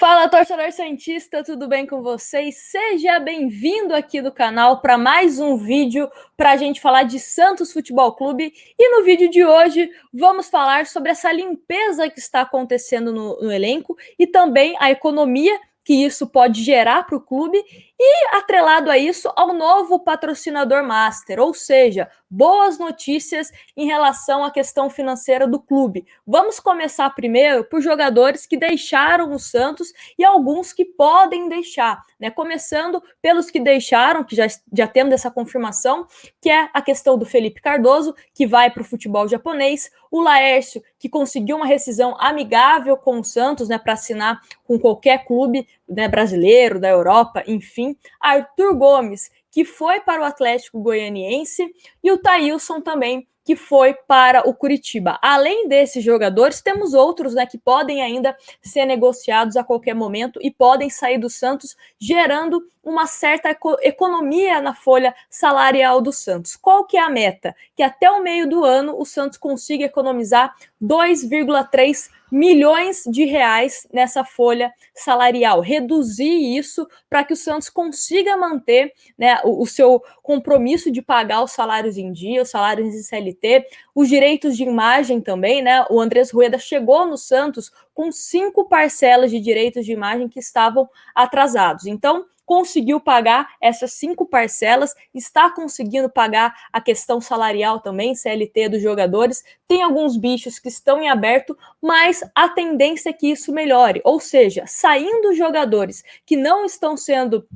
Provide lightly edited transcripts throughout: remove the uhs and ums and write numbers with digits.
Fala, torcedor santista, tudo bem com vocês? Seja bem-vindo aqui do canal para mais um vídeo para a gente falar de Santos Futebol Clube. E no vídeo de hoje vamos falar sobre essa limpeza que está acontecendo no elenco e também a economia que isso pode gerar para o clube e, atrelado a isso, ao novo patrocinador master, ou seja, boas notícias em relação à questão financeira do clube. Vamos começar primeiro por jogadores que deixaram o Santos e alguns que podem deixar, né? Começando pelos que deixaram, que já temos essa confirmação, que é a questão do Felipe Cardoso, que vai para o futebol japonês, o Laércio, que conseguiu uma rescisão amigável com o Santos, né, para assinar com qualquer clube, né, brasileiro, da Europa, enfim. Arthur Gomes, que foi para o Atlético Goianiense, e o Thailson também, que foi para o Curitiba. Além desses jogadores, temos outros, né, que podem ainda ser negociados a qualquer momento e podem sair do Santos, gerando uma certa economia na folha salarial do Santos. Qual que é a meta? Que até o meio do ano o Santos consiga economizar 2,3 milhões de reais nessa folha salarial, reduzir isso para que o Santos consiga manter, né, o seu compromisso de pagar os salários em dia, os salários em CLT, os direitos de imagem também, né? O Andrés Rueda chegou no Santos com 5 parcelas de direitos de imagem que estavam atrasados. Então, conseguiu pagar essas 5 parcelas, está conseguindo pagar a questão salarial também, CLT dos jogadores. Tem alguns bichos que estão em aberto, mas a tendência é que isso melhore. Ou seja, saindo jogadores que não estão sendo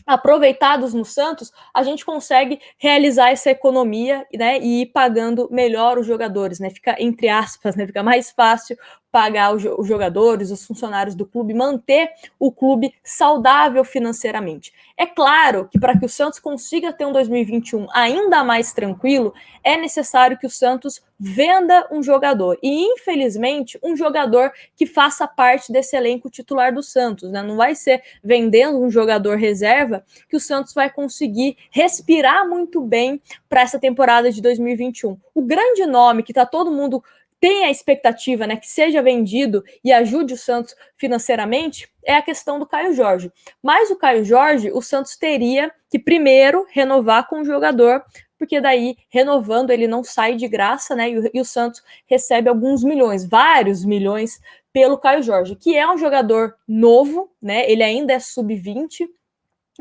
aproveitados no Santos, a gente consegue realizar essa economia, né, e ir pagando melhor os jogadores, né, fica, entre aspas, né, fica mais fácil pagar os jogadores, os funcionários do clube, manter o clube saudável financeiramente. É claro que para que o Santos consiga ter um 2021 ainda mais tranquilo, é necessário que o Santos venda um jogador, e infelizmente um jogador que faça parte desse elenco titular do Santos, né? Não vai ser vendendo um jogador reserva que o Santos vai conseguir respirar muito bem para essa temporada de 2021. O grande nome que está todo mundo tem a expectativa, né, que seja vendido e ajude o Santos financeiramente, é a questão do Caio Jorge. Mas o Caio Jorge, o Santos teria que primeiro renovar com o jogador, porque daí, renovando, ele não sai de graça, né, e o Santos recebe alguns milhões, vários milhões, pelo Caio Jorge, que é um jogador novo, né, ele ainda é sub-20,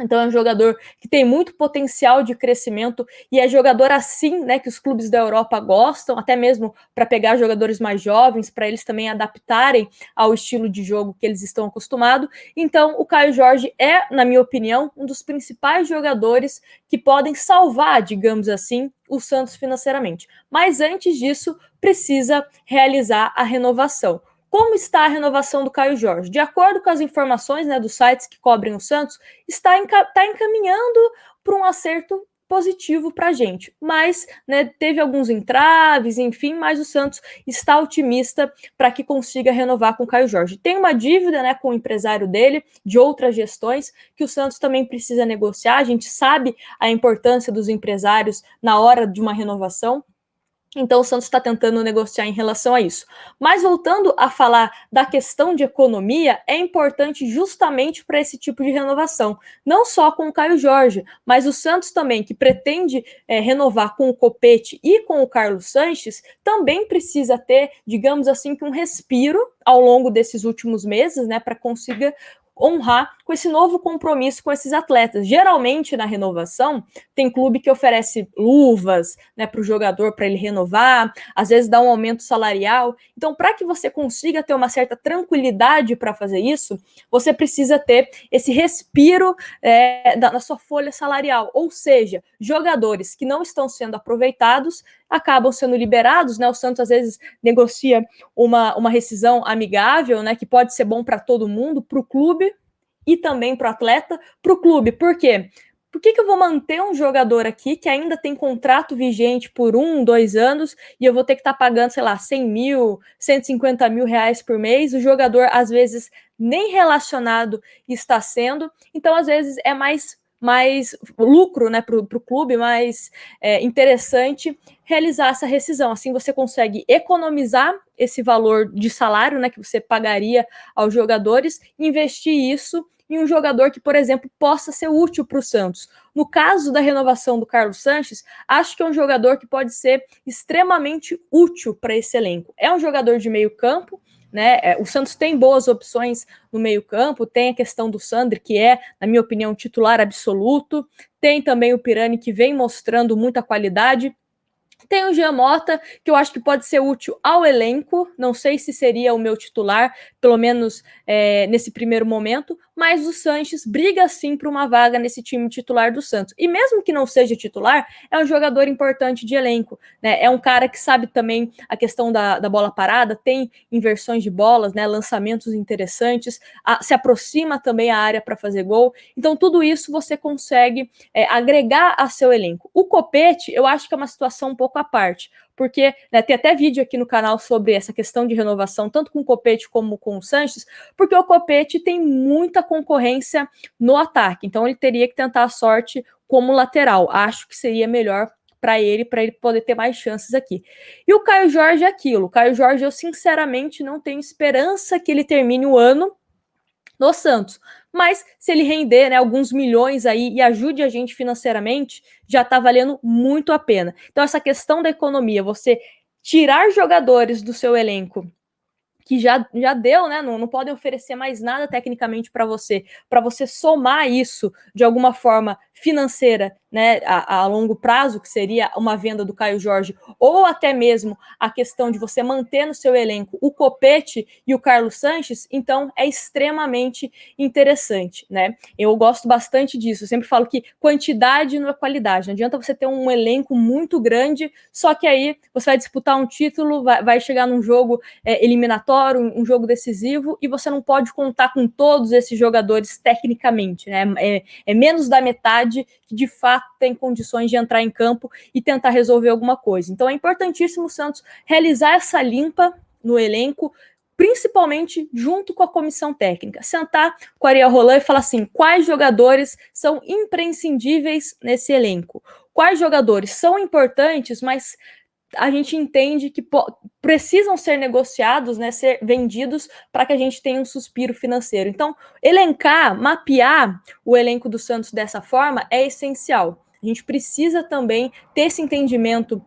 então é um jogador que tem muito potencial de crescimento e é jogador assim, né, que os clubes da Europa gostam, até mesmo para pegar jogadores mais jovens, para eles também adaptarem ao estilo de jogo que eles estão acostumados. Então o Caio Jorge é, na minha opinião, um dos principais jogadores que podem salvar, digamos assim, o Santos financeiramente. Mas antes disso, precisa realizar a renovação. Como está a renovação do Caio Jorge? De acordo com as informações, né, dos sites que cobrem o Santos, está encaminhando para um acerto positivo para a gente. Mas, né, teve alguns entraves, enfim, mas o Santos está otimista para que consiga renovar com o Caio Jorge. Tem uma dívida, né, com o empresário dele, de outras gestões, que o Santos também precisa negociar. A gente sabe a importância dos empresários na hora de uma renovação. Então o Santos está tentando negociar em relação a isso. Mas voltando a falar da questão de economia, é importante justamente para esse tipo de renovação. Não só com o Caio Jorge, mas o Santos também, que pretende renovar com o Copete e com o Carlos Sanches, também precisa ter, digamos assim, um respiro ao longo desses últimos meses, né, para conseguir honrar com esse novo compromisso com esses atletas. Geralmente, na renovação, tem clube que oferece luvas, né, para o jogador, para ele renovar, às vezes dá um aumento salarial. Então, para que você consiga ter uma certa tranquilidade para fazer isso, você precisa ter esse respiro na sua folha salarial, ou seja, jogadores que não estão sendo aproveitados acabam sendo liberados, né? O Santos às vezes negocia uma rescisão amigável, né? Que pode ser bom para todo mundo, para o clube e também para o atleta. Para o clube, por quê? Por que eu vou manter um jogador aqui que ainda tem contrato vigente por 1, 2 anos e eu vou ter que estar pagando, sei lá, 100 mil, 150 mil reais por mês? O jogador, às vezes, nem relacionado está sendo. Então, às vezes, é mais mais lucro, né, para o clube, mais interessante realizar essa rescisão. Assim você consegue economizar esse valor de salário, né, que você pagaria aos jogadores, e investir isso em um jogador que, por exemplo, possa ser útil para o Santos. No caso da renovação do Carlos Sanches, acho que é um jogador que pode ser extremamente útil para esse elenco. É um jogador de meio campo, né? O Santos tem boas opções no meio-campo, tem a questão do Sandri, que é, na minha opinião, titular absoluto, tem também o Pirani, que vem mostrando muita qualidade. Tem o Jean Mota, que eu acho que pode ser útil ao elenco, não sei se seria o meu titular, pelo menos nesse primeiro momento, mas o Sanches briga sim por uma vaga nesse time titular do Santos. E mesmo que não seja titular, é um jogador importante de elenco, né? É um cara que sabe também a questão da bola parada, tem inversões de bolas, né? Lançamentos interessantes, se aproxima também a área para fazer gol. Então, tudo isso você consegue agregar a seu elenco. O Copete, eu acho que é uma situação um pouco à parte, porque tem até vídeo aqui no canal sobre essa questão de renovação, tanto com o Copete como com o Sanches, porque o Copete tem muita concorrência no ataque, então ele teria que tentar a sorte como lateral. Acho que seria melhor para ele poder ter mais chances aqui. E o Caio Jorge é aquilo. O Caio Jorge, eu sinceramente não tenho esperança que ele termine o ano no Santos. Mas se ele render, né, alguns milhões aí e ajude a gente financeiramente, já tá valendo muito a pena. Então essa questão da economia, você tirar jogadores do seu elenco que já deu, né? Não podem oferecer mais nada tecnicamente para você somar isso de alguma forma financeira, né, a longo prazo, que seria uma venda do Caio Jorge, ou até mesmo a questão de você manter no seu elenco o Copete e o Carlos Sanches, então é extremamente interessante, né? Eu gosto bastante disso, eu sempre falo que quantidade não é qualidade, não adianta você ter um elenco muito grande, só que aí você vai disputar um título, vai chegar num jogo eliminatório, um jogo decisivo, e você não pode contar com todos esses jogadores tecnicamente, né? É menos da metade que de fato tem condições de entrar em campo e tentar resolver alguma coisa. Então é importantíssimo o Santos realizar essa limpa no elenco, principalmente junto com a comissão técnica. Sentar com o Ariel Roland e falar assim, quais jogadores são imprescindíveis nesse elenco? Quais jogadores são importantes, mas a gente entende que precisam ser negociados, né, ser vendidos para que a gente tenha um suspiro financeiro. Então, elencar, mapear o elenco do Santos dessa forma é essencial. A gente precisa também ter esse entendimento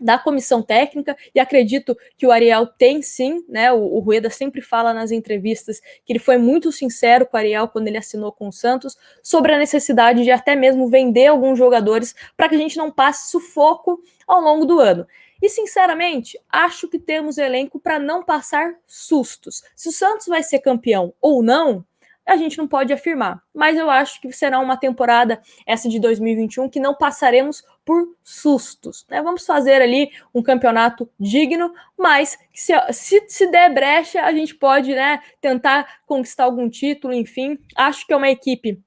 da comissão técnica, e acredito que o Ariel tem sim, né? O Rueda sempre fala nas entrevistas que ele foi muito sincero com o Ariel quando ele assinou com o Santos sobre a necessidade de até mesmo vender alguns jogadores para que a gente não passe sufoco ao longo do ano. E, sinceramente, acho que temos elenco para não passar sustos. Se o Santos vai ser campeão ou não, a gente não pode afirmar. Mas eu acho que será uma temporada, essa de 2021, que não passaremos por sustos, né? Vamos fazer ali um campeonato digno, mas se der brecha, a gente pode, né, tentar conquistar algum título, enfim. Acho que é uma equipe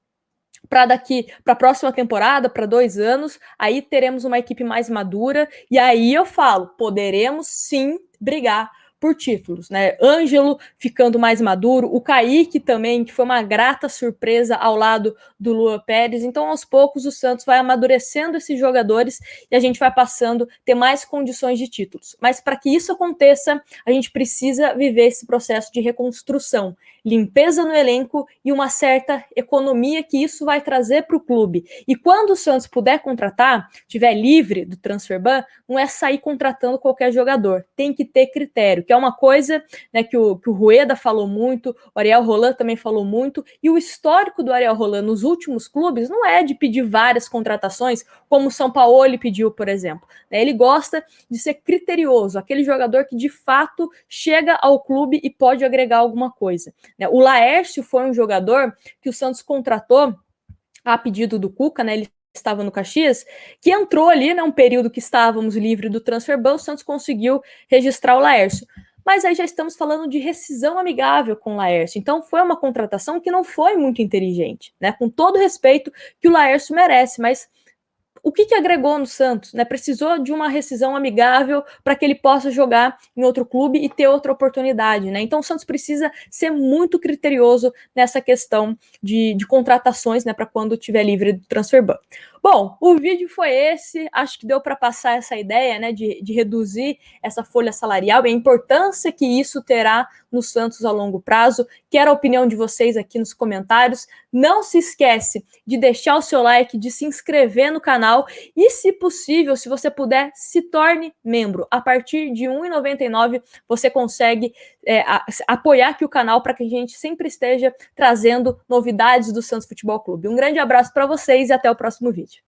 para a próxima temporada, para 2 anos, aí teremos uma equipe mais madura, e aí eu falo, poderemos sim brigar por títulos, né? Ângelo ficando mais maduro, o Kaique também, que foi uma grata surpresa ao lado do Luan Pérez. Então, aos poucos, o Santos vai amadurecendo esses jogadores e a gente vai passando a ter mais condições de títulos. Mas para que isso aconteça, a gente precisa viver esse processo de reconstrução, limpeza no elenco e uma certa economia que isso vai trazer para o clube. E quando o Santos puder contratar, tiver livre do transfer ban, não é sair contratando qualquer jogador, tem que ter critério, que é uma coisa, né, que o Rueda falou muito, o Ariel Roland também falou muito, e o histórico do Ariel Roland nos últimos clubes não é de pedir várias contratações, como o São Paulo pediu, por exemplo. Ele gosta de ser criterioso, aquele jogador que de fato chega ao clube e pode agregar alguma coisa. O Laércio foi um jogador que o Santos contratou a pedido do Cuca, né? Ele estava no Caxias, que entrou ali, né? Um período que estávamos livre do transfer ban, o Santos conseguiu registrar o Laércio. Mas aí já estamos falando de rescisão amigável com o Laércio. Então foi uma contratação que não foi muito inteligente, né? Com todo o respeito que o Laércio merece, mas o que agregou no Santos, né? Precisou de uma rescisão amigável para que ele possa jogar em outro clube e ter outra oportunidade, né? Então o Santos precisa ser muito criterioso nessa questão de contratações, né, para quando estiver livre do transfer ban. Bom, o vídeo foi esse, acho que deu para passar essa ideia, né, de reduzir essa folha salarial e a importância que isso terá no Santos a longo prazo. Quero a opinião de vocês aqui nos comentários. Não se esquece de deixar o seu like, de se inscrever no canal e, se possível, se você puder, se torne membro. A partir de R$ 1,99 você consegue apoiar aqui o canal para que a gente sempre esteja trazendo novidades do Santos Futebol Clube. Um grande abraço para vocês e até o próximo vídeo.